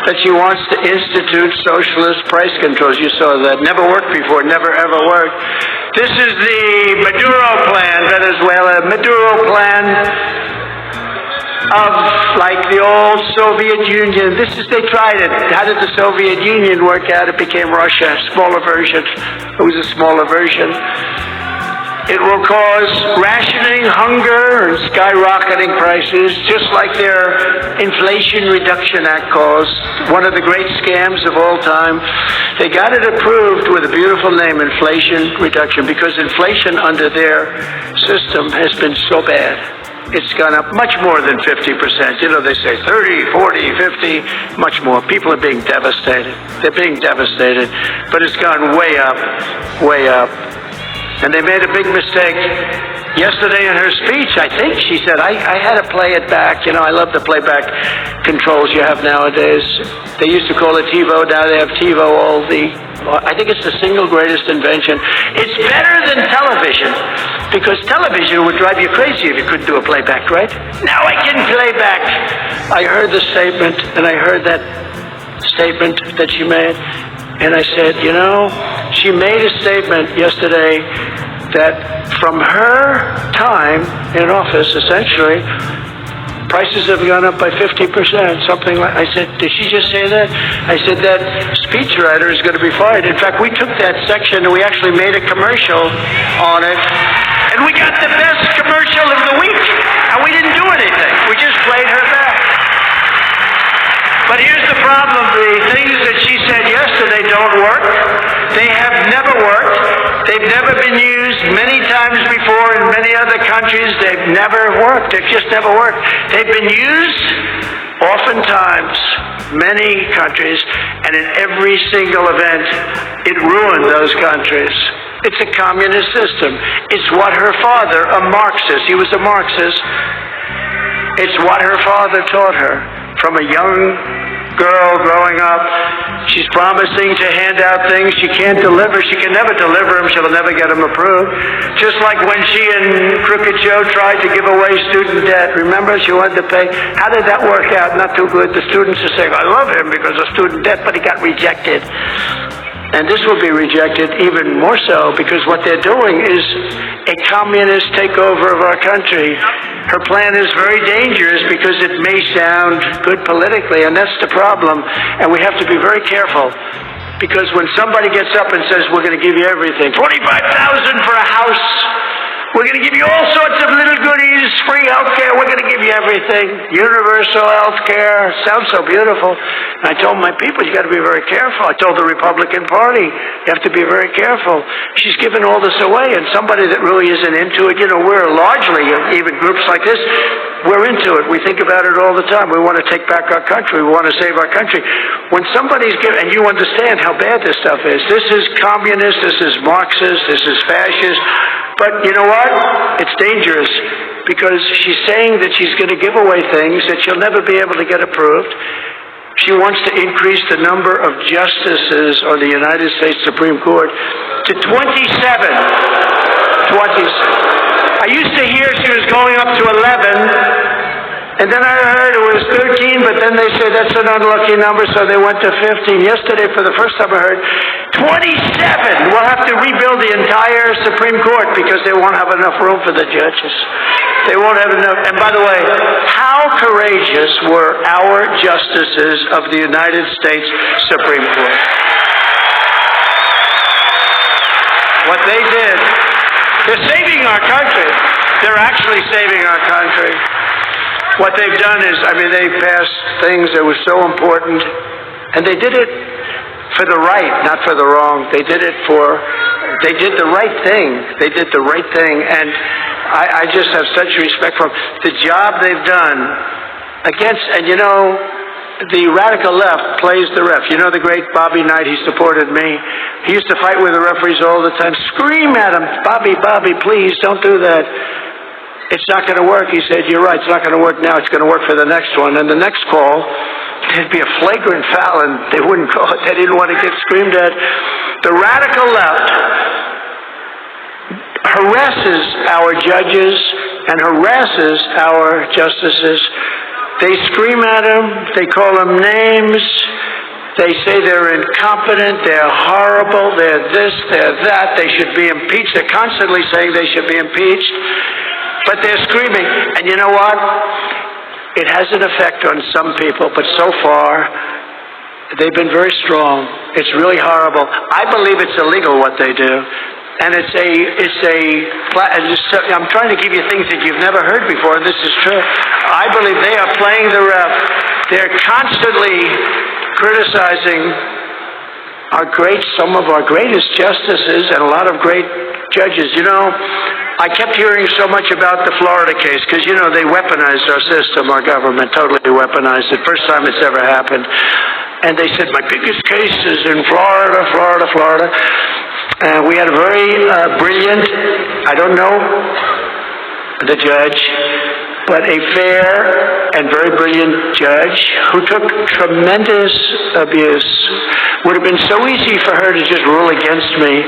that she wants to institute socialist price controls. You saw that. Never worked before, never ever worked. This is the Maduro plan, Venezuela. Maduro plan of like the old Soviet Union. They tried it. How did the Soviet Union work out? It became Russia, smaller version. It was a smaller version. It will cause rationing, hunger, and skyrocketing prices, just like their Inflation Reduction Act caused, one of the great scams of all time. They got it approved with a beautiful name, Inflation Reduction, because inflation under their system has been so bad. It's gone up much more than 50%. You know, they say 30, 40, 50, much more. People are being devastated. They're being devastated. But it's gone way up, way up. And they made a big mistake. Yesterday in her speech, I think she said, I had to play it back. You know, I love the playback controls you have nowadays. They used to call it TiVo. Now they have TiVo, I think it's the single greatest invention. It's better than television, because television would drive you crazy if you couldn't do a playback, right? Now I can play back. I heard the statement, and I heard that statement that she made. And I said, you know, she made a statement yesterday that from her time in office, essentially, prices have gone up by 50%, something like. I said, did she just say that? I said, that speechwriter is going to be fired. In fact, we took that section and we actually made a commercial on it. And we got the best commercial of the week. And we didn't do anything. We just played her back. But here's the problem. The things that she said yesterday don't work. They have never worked. They've never been used many times before in many other countries. They've never worked. They've just never worked. They've been used oftentimes, many countries, and in every single event, it ruined those countries. It's a communist system. It's what her father, a Marxist, he was a Marxist, it's what her father taught her from a young girl growing up. She's promising to hand out things she can't deliver. She can never deliver them. She'll never get them approved. Just like when she and Crooked Joe tried to give away student debt. Remember, she wanted to pay. How did that work out? Not too good. The students are saying, I love him because of student debt, but he got rejected. And this will be rejected even more so, because what they're doing is a communist takeover of our country. Her plan is very dangerous because it may sound good politically, and that's the problem. And we have to be very careful, because when somebody gets up and says, we're going to give you everything, $45,000 for a house, we're going to give you all sorts of little goodies, free health care, we're going to give you everything, universal health care, sounds so beautiful. And I told my people, you got to be very careful. I told the Republican Party, you have to be very careful. She's giving all this away, and somebody that really isn't into it, you know, we're largely, even groups like this, we're into it. We think about it all the time. We want to take back our country. We want to save our country. When somebody's giving, and you understand how bad this stuff is. This is communist, this is Marxist, this is fascist. But you know what? It's dangerous, because she's saying that she's going to give away things that she'll never be able to get approved. She wants to increase the number of justices on the United States Supreme Court to 27. I used to hear she was going up to 11, and then I heard it was 13, but then they said that's an unlucky number, so they went to 15. Yesterday, for the first time, I heard 27. We'll have to rebuild the entire Supreme Court because they won't have enough room for the judges. They won't have enough. And by the way, how courageous were our justices of the United States Supreme Court? What they did, they're saving our country. They're actually saving our country. What they've done is, they passed things that were so important, and they did it for the right, not for the wrong. They did the right thing. They did the right thing, and I just have such respect for them. The job they've done against, and you know, the radical left plays the ref. You know the great Bobby Knight, he supported me. He used to fight with the referees all the time, scream at him, Bobby, please, don't do that. It's not going to work. He said, you're right, it's not going to work now, it's going to work for the next one. And the next call, there'd be a flagrant foul, and they wouldn't call it. They didn't want to get screamed at. The radical left harasses our judges and harasses our justices. They scream at them, they call them names, They say they're incompetent, they're horrible, they're this, they're that, they should be impeached. They're constantly saying they should be impeached, but they're screaming. And you know what? It has an effect on some people, but so far, they've been very strong. It's really horrible. I believe it's illegal what they do. And I'm trying to give you things that you've never heard before, and this is true. I believe they are playing the ref. They're constantly criticizing some of our greatest justices and a lot of great judges. You know, I kept hearing so much about the Florida case because, you know, they weaponized our system, our government totally weaponized it. First time it's ever happened. And they said, my biggest case is in Florida. We had a very brilliant, I don't know the judge, but a fair and very brilliant judge who took tremendous abuse. Would have been so easy for her to just rule against me.